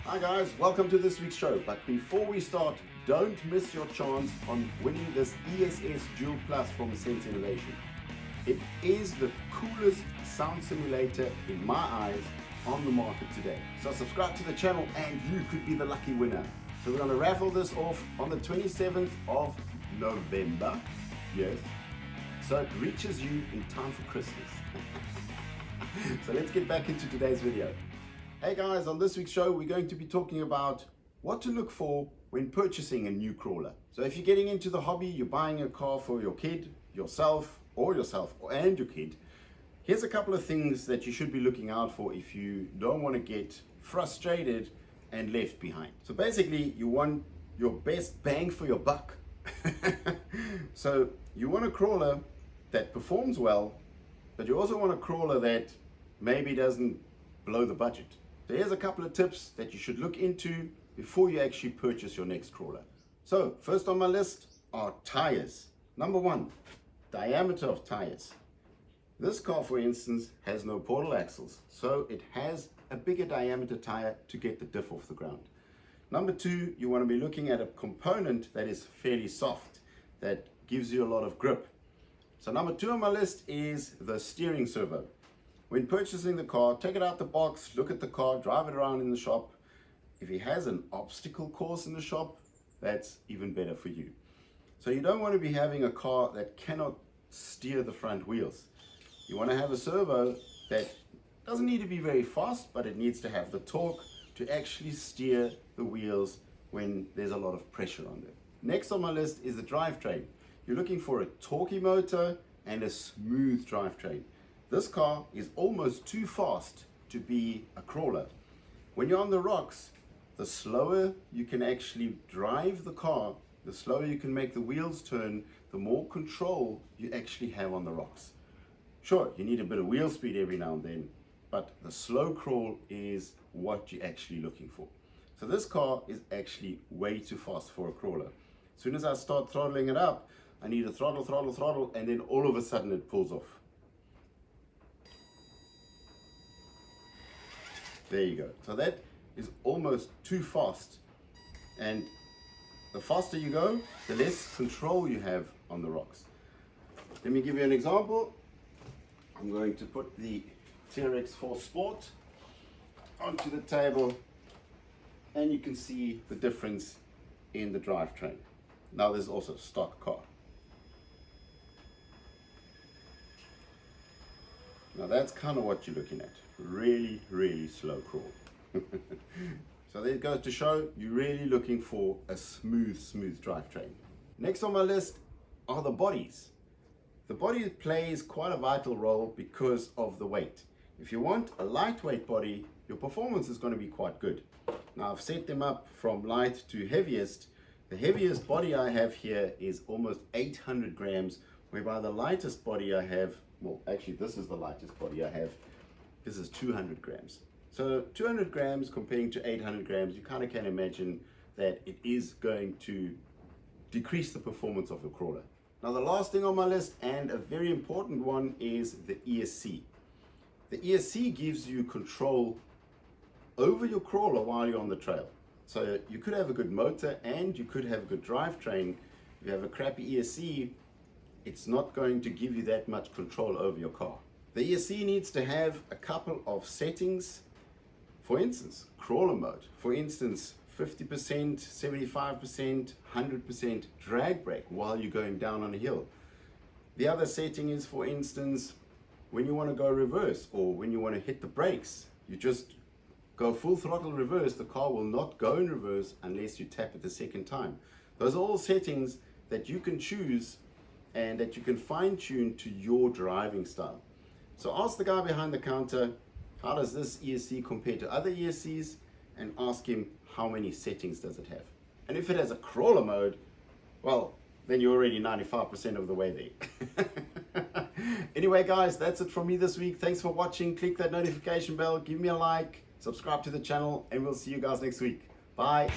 Hi guys, welcome to this week's show. But before we start, don't miss your chance on winning this ESS Dual Plus from Sense Innovation. It is the coolest sound simulator in my eyes on the market today. So subscribe to the channel and you could be the lucky winner. So we're going to raffle this off on the 27th of November. Yes. So it reaches you in time for Christmas. So let's get back into today's video. Hey guys, on this week's show we're going to be talking about what to look for when purchasing a new crawler. So if you're getting into the hobby, you're buying a car for your kid, yourself and your kid, here's a couple of things that you should be looking out for if you don't want to get frustrated and left behind. So basically you want your best bang for your buck. So you want a crawler that performs well, but you also want a crawler that maybe doesn't blow the budget. So here's a couple of tips that you should look into before you actually purchase your next crawler. So first on my list are tires. Number one, diameter of tires. This car, for instance, has no portal axles, so it has a bigger diameter tire to get the diff off the ground. Number two, you want to be looking at a component that is fairly soft, that gives you a lot of grip. So number two on my list is the steering servo. When purchasing the car, take it out the box, look at the car, drive it around in the shop. If it has an obstacle course in the shop, that's even better for you. So you don't want to be having a car that cannot steer the front wheels. You want to have a servo that doesn't need to be very fast, but it needs to have the torque to actually steer the wheels when there's a lot of pressure on them. Next on my list is the drivetrain. You're looking for a torquey motor and a smooth drivetrain. This car is almost too fast to be a crawler. When you're on the rocks, the slower you can actually drive the car, the slower you can make the wheels turn, the more control you actually have on the rocks. Sure, you need a bit of wheel speed every now and then, but the slow crawl is what you're actually looking for. So this car is actually way too fast for a crawler. As soon as I start throttling it up, I need a throttle, and then all of a sudden it pulls off. There you go. So that is almost too fast. And the faster you go, the less control you have on the rocks. Let me give you an example. I'm going to put the TRX 4 Sport onto the table and you can see the difference in the drivetrain. Now there's also stock car. Now that's kind of what you're looking at. Really, really slow crawl. So there it goes to show you're really looking for a smooth drivetrain. Next on my list are the bodies. The body plays quite a vital role because of the weight. If you want a lightweight body, your performance is going to be quite good. Now I've set them up from light to heaviest. The heaviest body I have here is almost 800 grams, whereby the lightest body I have, well actually this is the lightest body I have, this is 200 grams. So 200 grams comparing to 800 grams, you kind of can imagine that it is going to decrease the performance of the crawler. Now the last thing on my list, and a very important one, is the ESC. The ESC gives you control over your crawler while you're on the trail. So you could have a good motor and you could have a good drivetrain. If you have a crappy ESC, it's not going to give you that much control over your car. The ESC needs to have a couple of settings. For instance, crawler mode. For instance, 50%, 75%, 100% drag brake while you're going down on a hill. The other setting is, for instance, when you want to go reverse or when you want to hit the brakes, you just go full throttle reverse. The car will not go in reverse unless you tap it the second time. Those are all settings that you can choose and that you can fine tune to your driving style. So ask the guy behind the counter, how does this ESC compare to other ESCs, and ask him how many settings does it have. And if it has a crawler mode, well, then you're already 95% of the way there. Anyway guys, that's it from me this week. Thanks for watching. Click that notification bell, give me a like, subscribe to the channel, and we'll see you guys next week. Bye.